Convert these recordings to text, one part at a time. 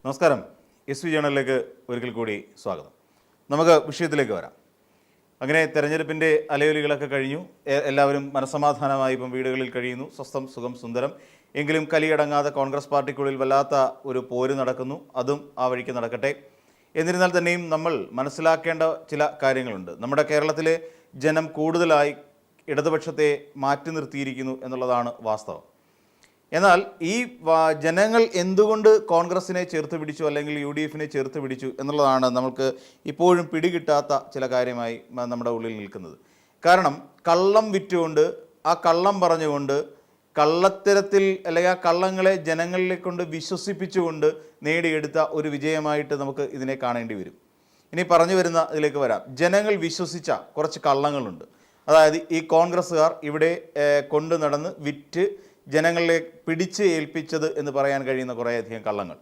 നമസ്കാരം. S V ജേണലിലേക്ക് ഒരിക്കൽ കൂടി സ്വാഗതം. നമുക്ക് വിഷയത്തിലേക്ക് വരാം. അങ്ങനെ തെരഞ്ഞെടുപ്പിൻ്റെ അലയൊലികളൊക്കെ കഴിഞ്ഞു. എല്ലാവരും മനസ്സമാധാനമായി ഇപ്പം വീടുകളിൽ കഴിയുന്നു. സ്വസ്ഥം സുഖം സുന്ദരം. എങ്കിലും കലിയടങ്ങാതെ കോൺഗ്രസ് പാർട്ടിക്കുള്ളിൽ വല്ലാത്ത ഒരു പോര് നടക്കുന്നു. അതും ആ വഴിക്ക് നടക്കട്ടെ. എന്നിരുന്നാൽ തന്നെയും നമ്മൾ മനസ്സിലാക്കേണ്ട ചില കാര്യങ്ങളുണ്ട്. നമ്മുടെ കേരളത്തിലെ ജനം കൂടുതലായി ഇടതുപക്ഷത്തെ മാറ്റി നിർത്തിയിരിക്കുന്നു എന്നുള്ളതാണ് വാസ്തവം. എന്നാൽ ഈ ജനങ്ങൾ എന്തുകൊണ്ട് കോൺഗ്രസിനെ ചേർത്ത് പിടിച്ചു അല്ലെങ്കിൽ UDFനെ ചേർത്ത് പിടിച്ചു എന്നുള്ളതാണ് നമുക്ക് ഇപ്പോഴും പിടികിട്ടാത്ത ചില കാര്യമായി നമ്മുടെ ഉള്ളിൽ നിൽക്കുന്നത്. കാരണം കള്ളം വിറ്റുകൊണ്ട് ആ കള്ളം പറഞ്ഞുകൊണ്ട് കള്ളത്തരത്തിൽ അല്ലെങ്കിൽ ആ കള്ളങ്ങളെ ജനങ്ങളിലെ കൊണ്ട് വിശ്വസിപ്പിച്ചുകൊണ്ട് നേടിയെടുത്ത ഒരു വിജയമായിട്ട് നമുക്ക് ഇതിനെ കാണേണ്ടി വരും. ഇനി പറഞ്ഞു വരുന്ന ഇതിലേക്ക് വരാം. ജനങ്ങൾ വിശ്വസിച്ച കുറച്ച് കള്ളങ്ങളുണ്ട്. അതായത് ഈ കോൺഗ്രസ്സുകാർ ഇവിടെ കൊണ്ടു നടന്ന് വിറ്റ് ജനങ്ങളെ പിടിച്ച് ഏൽപ്പിച്ചത് എന്ന് പറയാൻ കഴിയുന്ന കുറേയധികം കള്ളങ്ങൾ.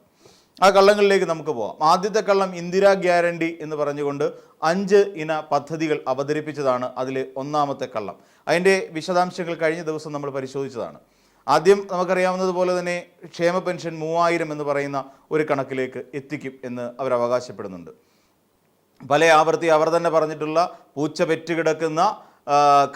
ആ കള്ളങ്ങളിലേക്ക് നമുക്ക് പോകാം. ആദ്യത്തെ കള്ളം ഇന്ദിരാ ഗ്യാരണ്ടി എന്ന് പറഞ്ഞുകൊണ്ട് 5 ഇന പദ്ധതികൾ അവതരിപ്പിച്ചതാണ് അതിലെ ഒന്നാമത്തെ കള്ളം. അതിൻ്റെ വിശദാംശങ്ങൾ കഴിഞ്ഞ ദിവസം നമ്മൾ പരിശോധിച്ചതാണ്. ആദ്യം നമുക്കറിയാവുന്നതുപോലെ തന്നെ ക്ഷേമ പെൻഷൻ 3000 എന്ന് പറയുന്ന ഒരു കണക്കിലേക്ക് എത്തിക്കും എന്ന് അവർ അവകാശപ്പെടുന്നുണ്ട്. പല ആവർത്തി അവർ തന്നെ പറഞ്ഞിട്ടുള്ള പൂച്ച പെറ്റുകിടക്കുന്ന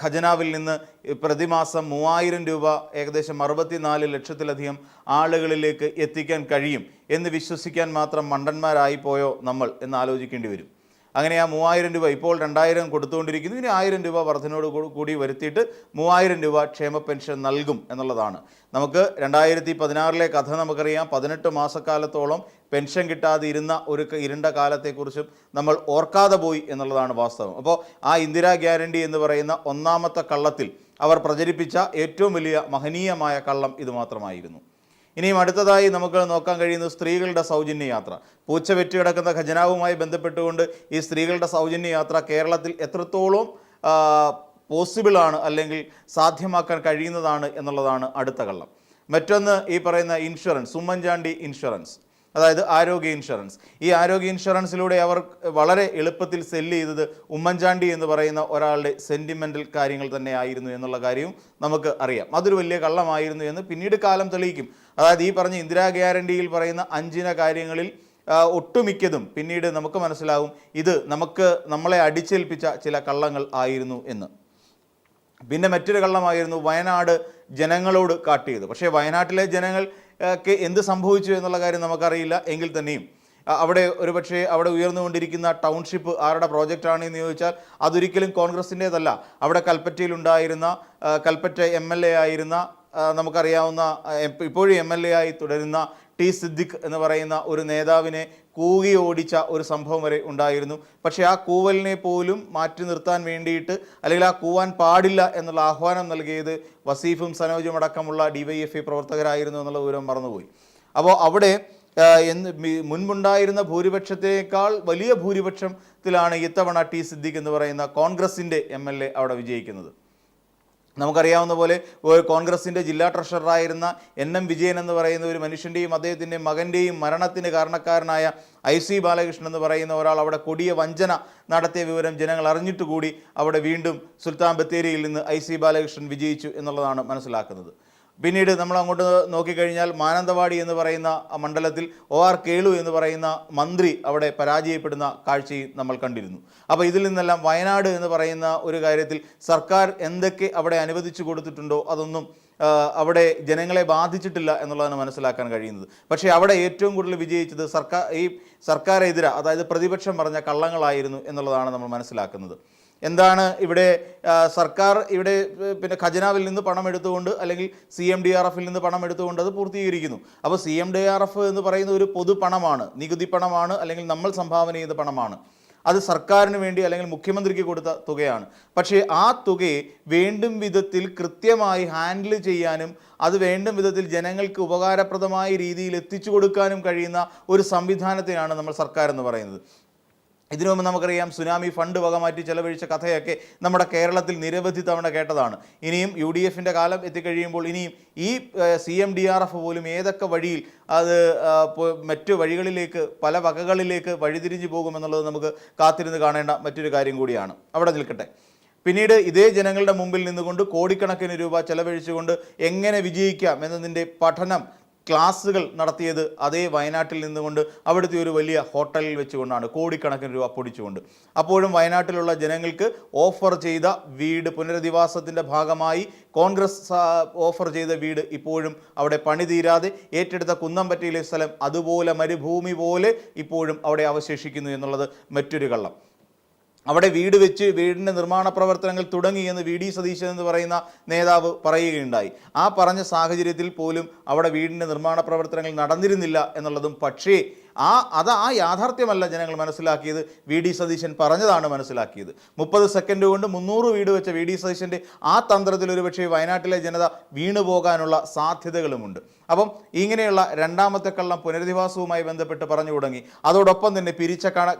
ഖജനാവിൽ നിന്ന് പ്രതിമാസം 3000 രൂപ ഏകദേശം 64 ലക്ഷത്തിലധികം ആളുകളിലേക്ക് എത്തിക്കാൻ കഴിയും എന്ന് വിശ്വസിക്കാൻ മാത്രം മണ്ടന്മാരായിപ്പോയോ നമ്മൾ എന്ന് ആലോചിക്കേണ്ടി വരും. അങ്ങനെ ആ 3000 രൂപ ഇപ്പോൾ 2000 കൊടുത്തുകൊണ്ടിരിക്കുന്നു. ഇനി 1000 രൂപ വർധനയോട് കൂടി വരുത്തിയിട്ട് 3000 രൂപ ക്ഷേമ പെൻഷൻ നൽകും എന്നുള്ളതാണ്. നമുക്ക് 2016 കഥ നമുക്കറിയാം. 18 മാസക്കാലത്തോളം പെൻഷൻ കിട്ടാതെ ഇരുന്ന ഒരു ഇരുണ്ട കാലത്തെക്കുറിച്ചും നമ്മൾ ഓർക്കാതെ പോയി എന്നുള്ളതാണ് വാസ്തവം. അപ്പോൾ ആ ഇന്ദിരാ ഗ്യാരണ്ടി എന്ന് പറയുന്ന ഒന്നാമത്തെ കള്ളത്തിൽ അവർ പ്രചരിപ്പിച്ച ഏറ്റവും വലിയ മഹനീയമായ കള്ളം ഇത് മാത്രമായിരുന്നു. ഇനിയും അടുത്തതായി നമുക്ക് നോക്കാൻ കഴിയുന്നത് സ്ത്രീകളുടെ സൗജന്യ യാത്ര. പൂച്ച വെറ്റി കിടക്കുന്ന ഖജനാവുമായി ബന്ധപ്പെട്ടുകൊണ്ട് ഈ സ്ത്രീകളുടെ സൗജന്യ യാത്ര കേരളത്തിൽ എത്രത്തോളം പോസിബിളാണ് അല്ലെങ്കിൽ സാധ്യമാക്കാൻ കഴിയുന്നതാണ് എന്നുള്ളതാണ് അടുത്ത കള്ളം. മറ്റൊന്ന് ഈ പറയുന്ന ഇൻഷുറൻസ്, ഉമ്മൻചാണ്ടി ഇൻഷുറൻസ്, അതായത് ആരോഗ്യ ഇൻഷുറൻസ്. ഈ ആരോഗ്യ ഇൻഷുറൻസിലൂടെ അവർ വളരെ എളുപ്പത്തിൽ സെല്ല് ചെയ്തത് ഉമ്മൻചാണ്ടി എന്ന് പറയുന്ന ഒരാളുടെ സെൻറ്റിമെൻ്റൽ കാര്യങ്ങൾ തന്നെ ആയിരുന്നു എന്നുള്ള കാര്യവും നമുക്ക് അറിയാം. അതൊരു വലിയ കള്ളമായിരുന്നു എന്ന് പിന്നീട് കാലം തെളിയിക്കും. അതായത് ഈ പറഞ്ഞ ഇന്ദിരാ ഗ്യാരണ്ടിയിൽ പറയുന്ന 5 കാര്യങ്ങളിൽ ഒട്ടുമിക്കതും പിന്നീട് നമുക്ക് മനസ്സിലാവും ഇത് നമ്മളെ അടിച്ചേൽപ്പിച്ച ചില കള്ളങ്ങൾ ആയിരുന്നു എന്ന്. പിന്നെ മറ്റൊരു കള്ളമായിരുന്നു വയനാട് ജനങ്ങളോട് കാട്ടിയത്. പക്ഷേ വയനാട്ടിലെ ജനങ്ങൾക്ക് എന്ത് സംഭവിച്ചു എന്നുള്ള കാര്യം നമുക്കറിയില്ല. എങ്കിൽ തന്നെയും അവിടെ ഒരുപക്ഷെ അവിടെ ഉയർന്നുകൊണ്ടിരിക്കുന്ന ടൗൺഷിപ്പ് ആരുടെ പ്രോജക്റ്റാണ് എന്ന് ചോദിച്ചാൽ അതൊരിക്കലും കോൺഗ്രസിൻ്റേതല്ല. അവിടെ കൽപ്പറ്റയിലുണ്ടായിരുന്ന കൽപ്പറ്റ MLA ആയിരുന്ന നമുക്കറിയാവുന്ന ഇപ്പോഴും MLA ആയി തുടരുന്ന ടി സിദ്ദിഖ് എന്ന് പറയുന്ന ഒരു നേതാവിനെ കൂകി ഓടിച്ച ഒരു സംഭവം വരെ ഉണ്ടായിരുന്നു. പക്ഷേ ആ കൂവലിനെ പോലും മാറ്റി നിർത്താൻ വേണ്ടിയിട്ട് അല്ലെങ്കിൽ ആ കൂവാൻ പാടില്ല എന്നുള്ള ആഹ്വാനം നൽകിയത് വസീഫും സനോജും അടക്കമുള്ള DYFI പ്രവർത്തകരായിരുന്നു എന്നുള്ള വിവരം മറന്നുപോയി. അപ്പോൾ അവിടെ മുൻപുണ്ടായിരുന്ന ഭൂരിപക്ഷത്തേക്കാൾ വലിയ ഭൂരിപക്ഷത്തിലാണ് ഇത്തവണ ടി സിദ്ദിഖ് എന്ന് പറയുന്ന കോൺഗ്രസിൻ്റെ MLA അവിടെ വിജയിക്കുന്നത്. നമുക്കറിയാവുന്ന പോലെ കോൺഗ്രസിൻ്റെ ജില്ലാ ട്രഷററായിരുന്ന NM വിജയൻ എന്ന് പറയുന്ന ഒരു മനുഷ്യൻ്റെയും അദ്ദേഹത്തിൻ്റെ മകൻ്റെയും മരണത്തിന് കാരണക്കാരനായ IC ബാലകൃഷ്ണൻ എന്ന് പറയുന്ന ഒരാൾ അവിടെ കൊടിയ വഞ്ചന നടത്തിയ വിവരം ജനങ്ങൾ അറിഞ്ഞിട്ടുകൂടി അവിടെ വീണ്ടും സുൽത്താൻ ബത്തേരിയിൽ നിന്ന് IC ബാലകൃഷ്ണൻ വിജയിച്ചു എന്നുള്ളതാണ് മനസ്സിലാക്കുന്നത്. പിന്നീട് നമ്മൾ അങ്ങോട്ട് നോക്കിക്കഴിഞ്ഞാൽ മാനന്തവാടി എന്ന് പറയുന്ന മണ്ഡലത്തിൽ OR കേളു എന്ന് പറയുന്ന മന്ത്രി അവിടെ പരാജയപ്പെടുന്ന കാഴ്ചയും നമ്മൾ കണ്ടിരുന്നു. അപ്പോൾ ഇതിൽ നിന്നെല്ലാം വയനാട് എന്ന് പറയുന്ന ഒരു കാര്യത്തിൽ സർക്കാർ എന്തൊക്കെ അവിടെ അനുവദിച്ചു കൊടുത്തിട്ടുണ്ടോ അതൊന്നും അവിടെ ജനങ്ങളെ ബാധിച്ചിട്ടില്ല എന്നുള്ളതാണ് മനസ്സിലാക്കാൻ കഴിയുന്നത്. പക്ഷേ അവിടെ ഏറ്റവും കൂടുതൽ വിജയിച്ചത് സർക്കാരെതിരെ അതായത് പ്രതിപക്ഷം പറഞ്ഞ കള്ളങ്ങളായിരുന്നു എന്നുള്ളതാണ് നമ്മൾ മനസ്സിലാക്കുന്നത്. എന്താണ് ഇവിടെ സർക്കാർ ഇവിടെ പിന്നെ ഖജനാവിൽ നിന്ന് പണം എടുത്തുകൊണ്ട് അല്ലെങ്കിൽ CMDRFിൽ നിന്ന് പണം എടുത്തുകൊണ്ട് അത് പൂർത്തീകരിക്കുന്നു. അപ്പോൾ CMDRF എന്ന് പറയുന്ന ഒരു പൊതു പണമാണ്, നികുതി പണമാണ്, അല്ലെങ്കിൽ നമ്മൾ സംഭാവന ചെയ്ത പണമാണ്. അത് സർക്കാരിന് വേണ്ടി അല്ലെങ്കിൽ മുഖ്യമന്ത്രിക്ക് കൊടുത്ത തുകയാണ്. പക്ഷേ ആ തുകയെ വേണ്ടും വിധത്തിൽ കൃത്യമായി ഹാൻഡിൽ ചെയ്യാനും അത് വേണ്ടും വിധത്തിൽ ജനങ്ങൾക്ക് ഉപകാരപ്രദമായ രീതിയിൽ എത്തിച്ചു കൊടുക്കാനും കഴിയുന്ന ഒരു സംവിധാനത്തിനാണ് നമ്മൾ സർക്കാർ എന്ന് പറയുന്നത്. ഇതിനു മുമ്പ് നമുക്കറിയാം സുനാമി ഫണ്ട് വകമാറ്റി ചെലവഴിച്ച കഥയൊക്കെ നമ്മുടെ കേരളത്തിൽ നിരവധി തവണ കേട്ടതാണ്. ഇനിയും UDFൻ്റെ കാലം എത്തിക്കഴിയുമ്പോൾ ഇനിയും ഈ CMDRF പോലും ഏതൊക്കെ വഴിയിൽ അത് മറ്റു വഴികളിലേക്ക് പല വകകളിലേക്ക് വഴിതിരിഞ്ഞു പോകുമെന്നുള്ളത് നമുക്ക് കാത്തിരുന്ന് കാണേണ്ട മറ്റൊരു കാര്യം കൂടിയാണ്. അവിടെ നിൽക്കട്ടെ. പിന്നീട് ഇതേ ജനങ്ങളുടെ മുമ്പിൽ നിന്നുകൊണ്ട് കോടിക്കണക്കിന് രൂപ ചെലവഴിച്ചുകൊണ്ട് എങ്ങനെ വിജയിക്കാം എന്നതിൻ്റെ പഠനം ക്ലാസുകൾ നടത്തിയത് അതേ വയനാട്ടിൽ നിന്നുകൊണ്ട് അവിടുത്തെ ഒരു വലിയ ഹോട്ടലിൽ വെച്ചുകൊണ്ടാണ്, കോടിക്കണക്കിന് രൂപ പൊടിച്ചുകൊണ്ട്. അപ്പോഴും വയനാട്ടിലുള്ള ജനങ്ങൾക്ക് ഓഫർ ചെയ്ത വീട്, പുനരധിവാസത്തിൻ്റെ ഭാഗമായി കോൺഗ്രസ് ഓഫർ ചെയ്ത വീട് ഇപ്പോഴും അവിടെ പണി തീരാതെ ഏറ്റെടുത്ത കുന്നംപറ്റയിലെ സ്ഥലം അതുപോലെ മരുഭൂമി പോലെ ഇപ്പോഴും അവിടെ അവശേഷിക്കുന്നു എന്നുള്ളത് മറ്റൊരു കള്ളം. അവിടെ വീട് വെച്ച് വീടിൻ്റെ നിർമ്മാണ പ്രവർത്തനങ്ങൾ തുടങ്ങി എന്ന് വി ഡി സതീശൻ എന്ന് പറയുന്ന നേതാവ് പറയുകയുണ്ടായി. ആ പറഞ്ഞ സാഹചര്യത്തിൽ പോലും അവിടെ വീടിൻ്റെ നിർമ്മാണ പ്രവർത്തനങ്ങൾ നടന്നിരുന്നില്ല എന്നുള്ളതും, പക്ഷേ ആ യാഥാർത്ഥ്യമല്ല ജനങ്ങൾ മനസ്സിലാക്കിയത്, വി ഡി സതീശൻ പറഞ്ഞതാണ് മനസ്സിലാക്കിയത്. 30 സെക്കൻഡ് കൊണ്ട് 300 വീട് വെച്ച വി ഡി സതീശൻ്റെ ആ തന്ത്രത്തിൽ ഒരുപക്ഷേ വയനാട്ടിലെ ജനത വീണുപോകാനുള്ള സാധ്യതകളുമുണ്ട്. അപ്പം ഇങ്ങനെയുള്ള രണ്ടാമത്തെ കള്ളം പുനരധിവാസവുമായി ബന്ധപ്പെട്ട് പറഞ്ഞു തുടങ്ങി. അതോടൊപ്പം തന്നെ പിരിച്ച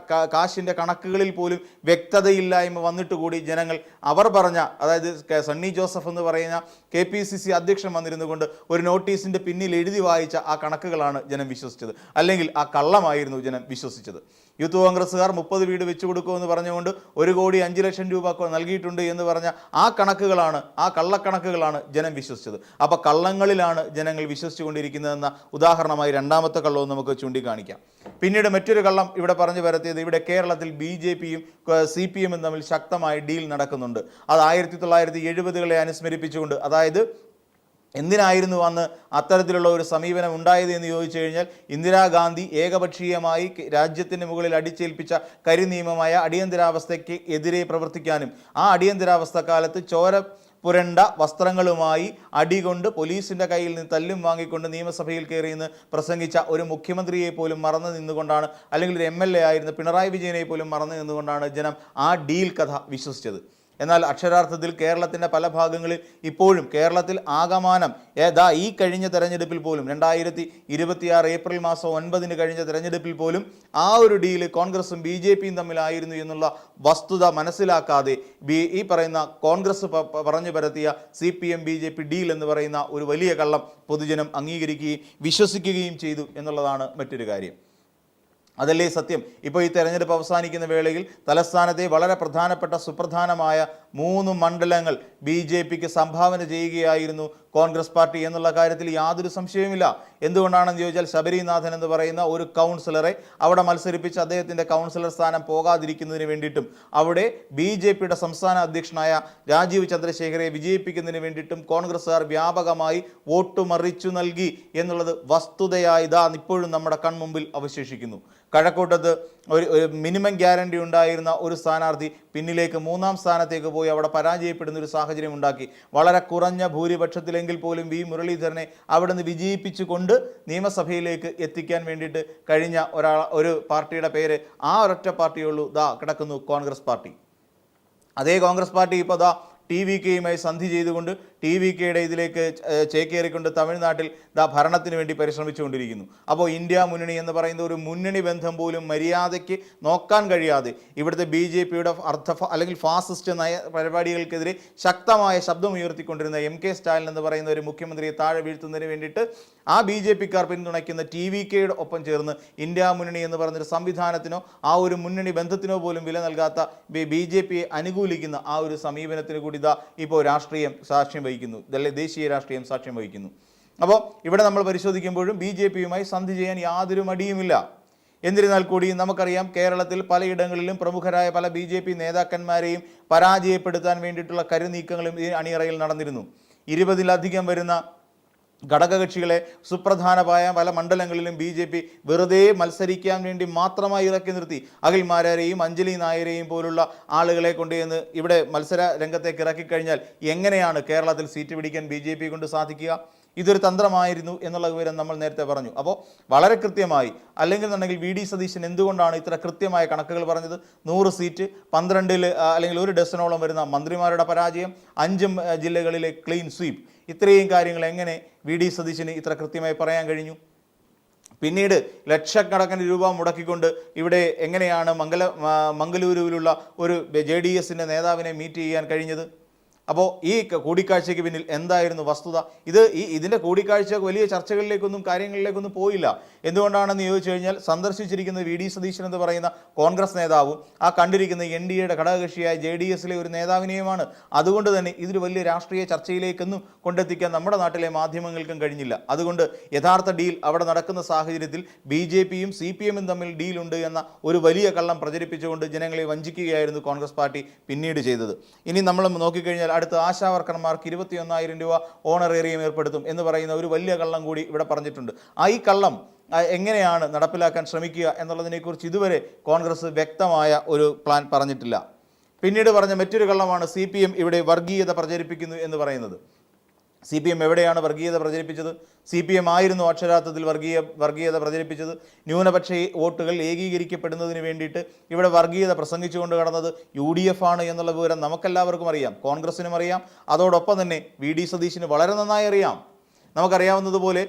കാശിൻ്റെ കണക്കുകളിൽ പോലും വ്യക്തതയില്ലായ്മ വന്നിട്ട് കൂടി ജനങ്ങൾ അവർ പറഞ്ഞ, അതായത് സണ്ണി ജോസഫ് എന്ന് പറയുന്ന KPCC അധ്യക്ഷൻ വന്നിരുന്നു കൊണ്ട് ഒരു നോട്ടീസിൻ്റെ പിന്നിൽ എഴുതി വായിച്ച ആ കണക്കുകളാണ് ജനം വിശ്വസിച്ചത്, അല്ലെങ്കിൽ ആ കള്ളമായിരുന്നു ജനം വിശ്വസിച്ചത്. യൂത്ത് കോൺഗ്രസ്സുകാർ 30 വീട് വെച്ചു കൊടുക്കുമെന്ന് പറഞ്ഞുകൊണ്ട് 1,05,00,000 രൂപ നൽകിയിട്ടുണ്ട് എന്ന് പറഞ്ഞ ആ കണക്കുകളാണ്, ആ കള്ളക്കണക്കുകളാണ് ജനം വിശ്വസിച്ചത്. അപ്പോൾ കള്ളങ്ങളിലാണ് ജനങ്ങൾ വിശ്വസിച്ചുകൊണ്ടിരിക്കുന്നതെന്ന ഉദാഹരണമായി രണ്ടാമത്തെ കള്ളവും നമുക്ക് ചൂണ്ടിക്കാണിക്കാം. പിന്നീട് മറ്റൊരു കള്ളം ഇവിടെ പറഞ്ഞു വരുത്തിയത്, ഇവിടെ കേരളത്തിൽ BJPയും CPMും തമ്മിൽ ശക്തമായ ഡീൽ നടക്കുന്നുണ്ട്. അത് 1970കളെ അനുസ്മരിപ്പിച്ചുകൊണ്ട്, അതായത് എന്തിനായിരുന്നു അന്ന് അത്തരത്തിലുള്ള ഒരു സമീപനം ഉണ്ടായത് എന്ന് ചോദിച്ചു കഴിഞ്ഞാൽ, ഇന്ദിരാഗാന്ധി ഏകപക്ഷീയമായി രാജ്യത്തിന് മുകളിൽ അടിച്ചേൽപ്പിച്ച കരിനിയമമായ അടിയന്തരാവസ്ഥയ്ക്ക് എതിരെ പ്രവർത്തിക്കാനും ആ അടിയന്തരാവസ്ഥ കാലത്ത് ചോര പുരണ്ട വസ്ത്രങ്ങളുമായി അടികൊണ്ട് പോലീസിൻ്റെ കയ്യിൽ നിന്ന് തല്ലും വാങ്ങിക്കൊണ്ട് നിയമസഭയിൽ കയറിയെന്ന് പ്രസംഗിച്ച ഒരു മുഖ്യമന്ത്രിയെ പോലും മറന്നു നിന്നുകൊണ്ടാണ്, അല്ലെങ്കിൽ ഒരു MLA ആയിരുന്ന പിണറായി വിജയനെ പോലും മറന്നു നിന്നുകൊണ്ടാണ് ജനം ആ ഡീൽ കഥ വിശ്വസിച്ചത്. എന്നാൽ അക്ഷരാർത്ഥത്തിൽ കേരളത്തിൻ്റെ പല ഭാഗങ്ങളിൽ ഇപ്പോഴും കേരളത്തിൽ ആകമാനം ഈ കഴിഞ്ഞ തെരഞ്ഞെടുപ്പിൽ പോലും 2026 ഏപ്രിൽ മാസം 9 കഴിഞ്ഞ തെരഞ്ഞെടുപ്പിൽ പോലും ആ ഒരു ഡീല് കോൺഗ്രസും BJPയും തമ്മിലായിരുന്നു എന്നുള്ള വസ്തുത മനസ്സിലാക്കാതെ ഈ പറയുന്ന കോൺഗ്രസ് പറഞ്ഞു പരത്തിയ CPM BJP ഡീൽ എന്ന് പറയുന്ന ഒരു വലിയ കള്ളം പൊതുജനം അംഗീകരിക്കുകയും വിശ്വസിക്കുകയും ചെയ്തു എന്നുള്ളതാണ് മറ്റൊരു കാര്യം. അതല്ലേ സത്യം. ഇപ്പോൾ ഈ തെരഞ്ഞെടുപ്പ് അവസാനിക്കുന്ന വേളയിൽ തലസ്ഥാനത്തെ വളരെ പ്രധാനപ്പെട്ട സുപ്രധാനമായ 3 മണ്ഡലങ്ങൾ BJPക്ക് സംഭാവന ചെയ്യുകയായിരുന്നു കോൺഗ്രസ് പാർട്ടി എന്നുള്ള കാര്യത്തിൽ യാതൊരു സംശയവുമില്ല. എന്തുകൊണ്ടാണെന്ന് ചോദിച്ചാൽ, ശബരിനാഥൻ എന്ന് പറയുന്ന ഒരു കൗൺസിലറെ അവിടെ മത്സരിപ്പിച്ച് അദ്ദേഹത്തിൻ്റെ കൗൺസിലർ സ്ഥാനം പോകാതിരിക്കുന്നതിന് വേണ്ടിയിട്ടും അവിടെ BJPയുടെ സംസ്ഥാന അധ്യക്ഷനായ രാജീവ് ചന്ദ്രശേഖരെ വിജയിപ്പിക്കുന്നതിന് വേണ്ടിയിട്ടും കോൺഗ്രസ്സുകാർ വ്യാപകമായി വോട്ട് മറിച്ചു നൽകി എന്നുള്ളത് വസ്തുതയായി ഇപ്പോഴും നമ്മുടെ കൺമുമ്പിൽ അവശേഷിക്കുന്നു. കഴക്കൂട്ടത്ത് ഒരു മിനിമം ഗ്യാരണ്ടി ഉണ്ടായിരുന്ന ഒരു സ്ഥാനാർത്ഥി പിന്നിലേക്ക് 3ാം സ്ഥാനത്തേക്ക് പോയി അവിടെ പരാജയപ്പെടുന്ന ഒരു സാഹചര്യം ഉണ്ടാക്കി. വളരെ കുറഞ്ഞ ഭൂരിപക്ഷത്തിലെങ്കിൽ പോലും വി മുരളീധരനെ അവിടെ നിന്ന് വിജയിപ്പിച്ചുകൊണ്ട് നിയമസഭയിലേക്ക് എത്തിക്കാൻ വേണ്ടിയിട്ട് കഴിഞ്ഞ ഒരു പാർട്ടിയുടെ പേര്, ആ ഒരൊറ്റ പാർട്ടിയുള്ളൂ, കിടക്കുന്നു കോൺഗ്രസ് പാർട്ടി. അതേ കോൺഗ്രസ് പാർട്ടി ഇപ്പോൾ TVKയുമായി സന്ധി ചെയ്തുകൊണ്ട് TVKയുടെ ഇതിലേക്ക് ചേക്കേറിക്കൊണ്ട് തമിഴ്നാട്ടിൽ ഭരണത്തിന് വേണ്ടി പരിശ്രമിച്ചുകൊണ്ടിരിക്കുന്നു. അപ്പോൾ ഇന്ത്യ മുന്നണി എന്ന് പറയുന്ന ഒരു മുന്നണി ബന്ധം പോലും മര്യാദയ്ക്ക് നോക്കാൻ കഴിയാതെ ഇവിടുത്തെ BJPയുടെ അല്ലെങ്കിൽ ഫാസിസ്റ്റ് നയ പരിപാടികൾക്കെതിരെ ശക്തമായ ശബ്ദമുയർത്തിക്കൊണ്ടിരുന്ന MK സ്റ്റാലിൻ എന്ന് പറയുന്ന ഒരു മുഖ്യമന്ത്രിയെ താഴെ വീഴ്ത്തുന്നതിന് വേണ്ടിയിട്ട് ആ BJPക്കാർ പിന്തുണയ്ക്കുന്ന TVKയുടെ ഒപ്പം ചേർന്ന് ഇന്ത്യ മുന്നണി എന്ന് പറയുന്നൊരു സംവിധാനത്തിനോ ആ ഒരു മുന്നണി ബന്ധത്തിനോ പോലും വില നൽകാത്ത BJPയെ അനുകൂലിക്കുന്ന ആ ഒരു സമീപനത്തിന് കൂടി ഇപ്പോൾ രാഷ്ട്രീയം സാക്ഷ്യം വഹിക്കുന്നു, ദേശീയ രാഷ്ട്രീയം സാക്ഷ്യം വഹിക്കുന്നു. അപ്പോൾ ഇവിടെ നമ്മൾ പരിശോധിക്കുമ്പോഴും BJPയുമായി സന്ധി ചെയ്യാൻ യാതൊരു മടിയുമില്ല. എന്നിരുന്നാൽ കൂടി നമുക്കറിയാം, കേരളത്തിൽ പലയിടങ്ങളിലും പ്രമുഖരായ പല BJP നേതാക്കന്മാരെയും പരാജയപ്പെടുത്താൻ വേണ്ടിയിട്ടുള്ള കരുനീക്കങ്ങളും ഈ അണിയറയിൽ നടന്നിരുന്നു. 20-ലധികം വരുന്ന ഘടകകക്ഷികളെ സുപ്രധാനമായ പല മണ്ഡലങ്ങളിലും BJP വെറുതെ മത്സരിക്കാൻ വേണ്ടി മാത്രമായി ഇറക്കി നിർത്തി. അഖിൽമാരെയും അഞ്ജലി നായരെയും പോലുള്ള ആളുകളെ കൊണ്ടുവന്ന് ഇവിടെ മത്സര രംഗത്തേക്ക് ഇറക്കിക്കഴിഞ്ഞാൽ എങ്ങനെയാണ് കേരളത്തിൽ സീറ്റ് പിടിക്കാൻ BJP കൊണ്ട് സാധിക്കുക? ഇതൊരു തന്ത്രമായിരുന്നു എന്നുള്ള വിവരം നമ്മൾ നേരത്തെ പറഞ്ഞു. അപ്പോൾ വളരെ കൃത്യമായി, അല്ലെങ്കിൽ വി ഡി സതീശൻ എന്തുകൊണ്ടാണ് ഇത്ര കൃത്യമായ കണക്കുകൾ പറഞ്ഞത്? 100 സീറ്റ്, 12 അല്ലെങ്കിൽ 1 ഡസനോളം വരുന്ന മന്ത്രിമാരുടെ പരാജയം, 5 ജില്ലകളിലെ ക്ലീൻ സ്വീപ്പ്, ഇത്രയും കാര്യങ്ങൾ എങ്ങനെ വി ഡി സതീശന് ഇത്ര കൃത്യമായി പറയാൻ കഴിഞ്ഞു? പിന്നീട് ലക്ഷക്കണക്കിന് രൂപ മുടക്കിക്കൊണ്ട് ഇവിടെ എങ്ങനെയാണ് മംഗലൂരുവിലുള്ള ഒരു JDSൻ്റെ നേതാവിനെ മീറ്റ് ചെയ്യാൻ കഴിഞ്ഞത്? അപ്പോൾ ഈ കൂടിക്കാഴ്ചയ്ക്ക് പിന്നിൽ എന്തായിരുന്നു വസ്തുത? ഇതിൻ്റെ കൂടിക്കാഴ്ച വലിയ ചർച്ചകളിലേക്കൊന്നും കാര്യങ്ങളിലേക്കൊന്നും പോയില്ല. എന്തുകൊണ്ടാണെന്ന് ചോദിച്ചു കഴിഞ്ഞാൽ സന്ദർശിച്ചിരിക്കുന്ന വി.ഡി. സതീശൻ എന്ന് പറയുന്ന കോൺഗ്രസ് നേതാവും ആ കണ്ടിരിക്കുന്ന NDAയുടെ ഘടകകക്ഷിയായ JDSലെ ഒരു നേതാവിനെയുമാണ്. അതുകൊണ്ട് തന്നെ ഇതൊരു വലിയ രാഷ്ട്രീയ ചർച്ചയിലേക്കൊന്നും കൊണ്ടെത്തിക്കാൻ നമ്മുടെ നാട്ടിലെ മാധ്യമങ്ങൾക്കും കഴിഞ്ഞില്ല. അതുകൊണ്ട് യഥാർത്ഥ ഡീൽ അവിടെ നടക്കുന്ന സാഹചര്യത്തിൽ BJPയും CPMും തമ്മിൽ ഡീലുണ്ട് എന്ന ഒരു വലിയ കള്ളം പ്രചരിപ്പിച്ചുകൊണ്ട് ജനങ്ങളെ വഞ്ചിക്കുകയായിരുന്നു കോൺഗ്രസ് പാർട്ടി പിന്നീട് ചെയ്തത്. ഇനി നമ്മൾ നോക്കിക്കഴിഞ്ഞാൽ അടുത്ത ആശാവർക്കർമാർക്ക് 21,000 രൂപ ഓണറേറിയം ഏർപ്പെടുത്തും എന്ന് പറയുന്ന ഒരു വലിയ കള്ളം കൂടി ഇവിടെ പറഞ്ഞിട്ടുണ്ട്. ഈ കള്ളം എങ്ങനെയാണ് നടപ്പിലാക്കാൻ ശ്രമിക്കുക എന്നുള്ളതിനെക്കുറിച്ച് ഇതുവരെ കോൺഗ്രസ് വ്യക്തമായ ഒരു പ്ലാൻ പറഞ്ഞിട്ടില്ല. പിന്നീട് പറഞ്ഞ മറ്റൊരു കള്ളമാണ് CPM ഇവിടെ വർഗീയത പ്രചരിപ്പിക്കുന്നു എന്ന് പറയുന്നത്. CPM എവിടെയാണ് വർഗീയത പ്രചരിപ്പിച്ചത്? CPM ആയിരുന്നു അക്ഷരാർത്ഥത്തിൽ വർഗീയത പ്രചരിപ്പിച്ചത്. ന്യൂനപക്ഷ വോട്ടുകൾ ഏകീകരിക്കപ്പെടുന്നതിന് വേണ്ടിയിട്ട് ഇവിടെ വർഗീയത പ്രസംഗിച്ചുകൊണ്ട് കടന്നത് UDF ആണ് എന്നുള്ള വിവരം നമുക്കെല്ലാവർക്കും അറിയാം, കോൺഗ്രസിനും അറിയാം. അതോടൊപ്പം തന്നെ V.D. സതീശന് വളരെ നന്നായി അറിയാം. നമുക്കറിയാവുന്നതുപോലെ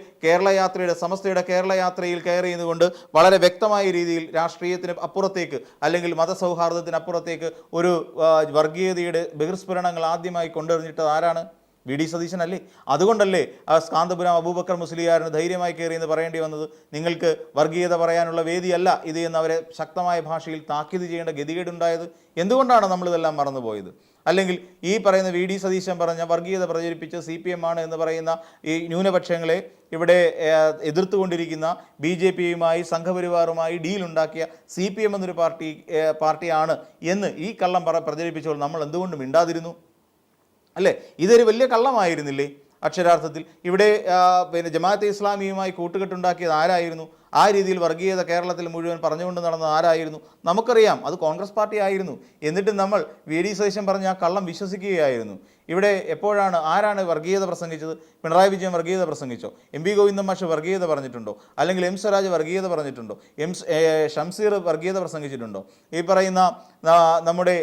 സമസ്തയുടെ കേരള യാത്രയിൽ കയറി ചെയ്യുന്നതുകൊണ്ട് വളരെ വ്യക്തമായ രീതിയിൽ രാഷ്ട്രീയത്തിന് അപ്പുറത്തേക്ക് അല്ലെങ്കിൽ മതസൗഹാർദ്ദത്തിനപ്പുറത്തേക്ക് ഒരു വർഗീയതയുടെ ബഹിർസ്ഫുരണങ്ങൾ ആദ്യമായി കൊണ്ടുവന്നിട്ടത് ആരാണ്? V.D. സതീശൻ അല്ലേ? അതുകൊണ്ടല്ലേ കാന്തപുരം അബൂബക്കർ മുസ്ലിയാറിന് ധൈര്യമായി കയറി എന്ന് പറയേണ്ടി വന്നത്? നിങ്ങൾക്ക് വർഗീയത പറയാനുള്ള വേദിയല്ല ഇത് എന്ന് അവരെ ശക്തമായ ഭാഷയിൽ താക്കീത് ചെയ്യേണ്ട ഗതികേടുണ്ടായത്. എന്തുകൊണ്ടാണ് നമ്മളിതെല്ലാം മറന്നുപോയത്? അല്ലെങ്കിൽ ഈ പറയുന്ന V.D. സതീശൻ പറഞ്ഞ വർഗീയത പ്രചരിപ്പിച്ച് CPM ആണ് എന്ന് പറയുന്ന ഈ ന്യൂനപക്ഷങ്ങളെ ഇവിടെ എതിർത്തുകൊണ്ടിരിക്കുന്ന BJPയുമായി സംഘപരിവാറുമായി ഡീലുണ്ടാക്കിയ CPM എന്നൊരു പാർട്ടിയാണ് എന്ന് ഈ കള്ളം പ്രചരിപ്പിച്ചപ്പോൾ നമ്മൾ എന്തുകൊണ്ട് മിണ്ടാതിരുന്നു? അല്ലേ? ഇതൊരു വലിയ കള്ളമായിരുന്നില്ലേ അക്ഷരാർത്ഥത്തിൽ? ഇവിടെ ജമാഅത്തെ ഇസ്ലാമിയുമായി കൂട്ടുകെട്ടുണ്ടാക്കിയത് ആരായിരുന്നു? ആ രീതിയിൽ വർഗീയത കേരളത്തിൽ മുഴുവൻ പറഞ്ഞുകൊണ്ട് നടന്നത് ആരായിരുന്നു? നമുക്കറിയാം, അത് കോൺഗ്രസ് പാർട്ടി ആയിരുന്നു. എന്നിട്ടും നമ്മൾ V.D. സതീശൻ പറഞ്ഞ ആ കള്ളം വിശ്വസിക്കുകയായിരുന്നു. ഇവിടെ ആരാണ് വർഗീയത പ്രസംഗിച്ചത്? പിണറായി വിജയൻ വർഗീയത പ്രസംഗിച്ചോ? MV ഗോവിന്ദൻ മാഷ് വർഗീയത പറഞ്ഞിട്ടുണ്ടോ? അല്ലെങ്കിൽ M സ്വരാജ് വർഗീയത പറഞ്ഞിട്ടുണ്ടോ? ഷംസീർ വർഗീയത പ്രസംഗിച്ചിട്ടുണ്ടോ? ഈ പറയുന്ന നമ്മുടെ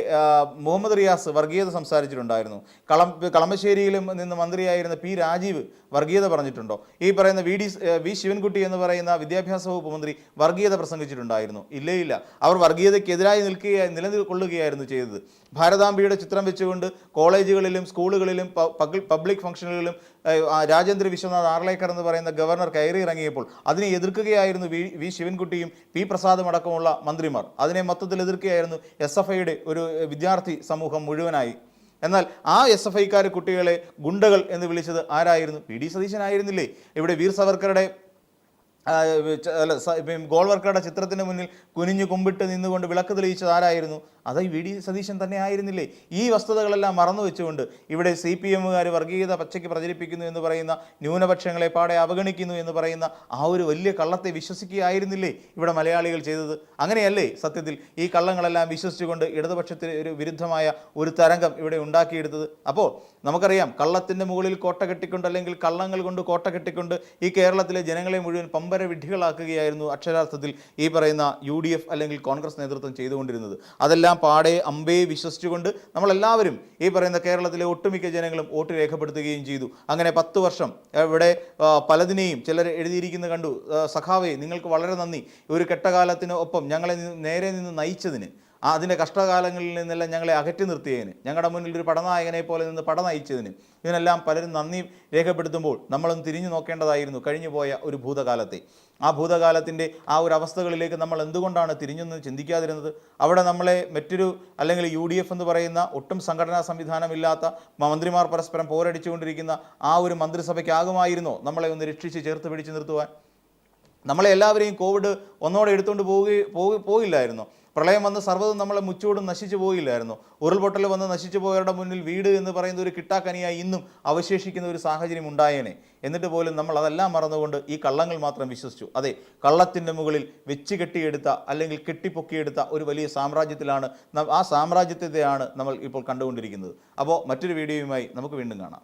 മുഹമ്മദ് റിയാസ് വർഗീയത സംസാരിച്ചിട്ടുണ്ടായിരുന്നു. കളമശ്ശേരിയിലും നിന്ന് മന്ത്രിയായിരുന്ന P. രാജീവ് വർഗീയത പറഞ്ഞിട്ടുണ്ടോ? ഈ പറയുന്ന വി ശിവൻകുട്ടി എന്ന് പറയുന്ന വിദ്യാഭ്യാസ വകുപ്പ് മന്ത്രി വർഗീയത പ്രസംഗിച്ചിട്ടുണ്ടായിരുന്നു? ഇല്ല. അവർ വർഗീയതയ്ക്കെതിരായി നിലകൊള്ളുകയായിരുന്നു ചെയ്തത്. ഭാരതാംബയുടെ ചിത്രം വെച്ചുകൊണ്ട് കോളേജുകളിലും സ്കൂളുകളിലും പബ്ലിക് ഫംഗ്ഷനുകളിലും രാജേന്ദ്ര വിശ്വനാഥ് ആർലേക്കർ എന്ന് പറയുന്ന ഗവർണർ കയറി ഇറങ്ങിയപ്പോൾ അതിനെ എതിർക്കുകയായിരുന്നു വി ശിവൻകുട്ടിയും P. പ്രസാദും അടക്കമുള്ള മന്ത്രിമാർ. അതിനെ മൊത്തത്തിൽ എതിർക്കുകയായിരുന്നു SFIയുടെ ഒരു വിദ്യാർത്ഥി സമൂഹം മുഴുവനായി. എന്നാൽ ആ SFIക്കാർ കുട്ടികളെ ഗുണ്ടകൾ എന്ന് വിളിച്ചത് ആരായിരുന്നു? V.D. സതീശനായിരുന്നില്ലേ? ഇവിടെ വീർ സവർക്കറുടെ ഗോൾവർക്കറുടെ ചിത്രത്തിന് മുന്നിൽ കുനിഞ്ഞു കുമ്പിട്ട് നിന്നുകൊണ്ട് വിളക്ക് തെളിയിച്ചത് ആരായിരുന്നു? അത് V.D. സതീശൻ തന്നെ ആയിരുന്നില്ലേ? ഈ വസ്തുതകളെല്ലാം മറന്നു വെച്ചുകൊണ്ട് ഇവിടെ CPMകാർ വർഗീയത പച്ചയ്ക്ക് പ്രചരിപ്പിക്കുന്നു എന്ന് പറയുന്ന, ന്യൂനപക്ഷങ്ങളെ പാടെ അവഗണിക്കുന്നു എന്ന് പറയുന്ന ആ ഒരു വലിയ കള്ളത്തെ വിശ്വസിക്കുകയായിരുന്നില്ലേ ഇവിടെ മലയാളികൾ ചെയ്തത്? അങ്ങനെയല്ലേ സത്യത്തിൽ ഈ കള്ളങ്ങളെല്ലാം വിശ്വസിച്ചുകൊണ്ട് ഇടതുപക്ഷത്തിന് ഒരു വിരുദ്ധമായ ഒരു തരംഗം ഇവിടെ ഉണ്ടാക്കിയെടുത്തത്? അപ്പോൾ നമുക്കറിയാം, കള്ളത്തിൻ്റെ മുകളിൽ കോട്ട കെട്ടിക്കൊണ്ട് അല്ലെങ്കിൽ കള്ളങ്ങൾ കൊണ്ട് കോട്ട കെട്ടിക്കൊണ്ട് ഈ കേരളത്തിലെ ജനങ്ങളെ മുഴുവൻ പമ്പര വിഡ്ഢികളാക്കുകയായിരുന്നു അക്ഷരാർത്ഥത്തിൽ ഈ പറയുന്ന UDF അല്ലെങ്കിൽ കോൺഗ്രസ് നേതൃത്വം ചെയ്തുകൊണ്ടിരുന്നത്. അതെല്ലാം പാടെ അമ്പേ വിശ്വസിച്ചുകൊണ്ട് നമ്മളെല്ലാവരും ഈ പറയുന്ന കേരളത്തിലെ ഒട്ടുമിക്ക ജനങ്ങളും വോട്ട് രേഖപ്പെടുത്തുകയും ചെയ്തു. അങ്ങനെ 10 വർഷം ഇവിടെ പലതിനെയും ചിലർ എഴുതിയിരിക്കുന്ന കണ്ടു. സഖാവേ, നിങ്ങൾക്ക് വളരെ നന്ദി, ഒരു കെട്ടകാലത്തിന് ഒപ്പം ഞങ്ങളെ നേരെ നിന്ന് നയിച്ചതിന്, അതിൻ്റെ കഷ്ടകാലങ്ങളിൽ നിന്നെല്ലാം ഞങ്ങളെ അകറ്റി നിർത്തിയതിന്, ഞങ്ങളുടെ മുന്നിൽ ഒരു പടനായകനെ പോലെ നിന്ന് പട നയിച്ചതിന്, ഇതിനെല്ലാം പലരും നന്ദി രേഖപ്പെടുത്തുമ്പോൾ നമ്മളൊന്ന് തിരിഞ്ഞു നോക്കേണ്ടതായിരുന്നു കഴിഞ്ഞുപോയ ഒരു ഭൂതകാലത്തെ. ആ ഭൂതകാലത്തിൻ്റെ ആ ഒരു അവസ്ഥകളിലേക്ക് നമ്മൾ എന്തുകൊണ്ടാണ് തിരിഞ്ഞൊന്ന് ചിന്തിക്കാതിരുന്നത്? അവിടെ നമ്മളെ മറ്റൊരു അല്ലെങ്കിൽ UDF എന്ന് പറയുന്ന ഒട്ടും സംഘടനാ സംവിധാനമില്ലാത്ത മന്ത്രിമാർ പരസ്പരം പോരടിച്ചുകൊണ്ടിരിക്കുന്ന ആ ഒരു മന്ത്രിസഭയ്ക്കാകുമായിരുന്നോ നമ്മളെ ഒന്ന് രക്ഷിച്ച് ചേർത്ത് പിടിച്ച് നിർത്തുവാൻ? നമ്മളെ എല്ലാവരെയും കോവിഡ് ഒന്നോടെ എടുത്തുകൊണ്ട് പോയില്ലായിരുന്നു. പ്രളയം വന്ന് സർവ്വതും നമ്മളെ മുച്ചൂടും നശിച്ചു പോയില്ലായിരുന്നു. ഉരുൾപൊട്ടൽ വന്ന് നശിച്ചു പോയവരുടെ മുന്നിൽ വീട് എന്ന് പറയുന്ന ഒരു കിട്ടാക്കനിയായി ഇന്നും അവശേഷിക്കുന്ന ഒരു സാഹചര്യം ഉണ്ടായേനെ. എന്നിട്ട് പോലും നമ്മൾ അതെല്ലാം മറന്നുകൊണ്ട് ഈ കള്ളങ്ങൾ മാത്രം വിശ്വസിച്ചു. അതെ, കള്ളത്തിൻ്റെ മുകളിൽ വെച്ച് കെട്ടിയെടുത്ത അല്ലെങ്കിൽ കെട്ടിപ്പൊക്കിയെടുത്ത ഒരു വലിയ സാമ്രാജ്യത്തിലാണ്, ആ സാമ്രാജ്യത്തെയാണ് നമ്മൾ ഇപ്പോൾ കണ്ടുകൊണ്ടിരിക്കുന്നത്. അപ്പോൾ മറ്റൊരു വീഡിയോയുമായി നമുക്ക് വീണ്ടും കാണാം.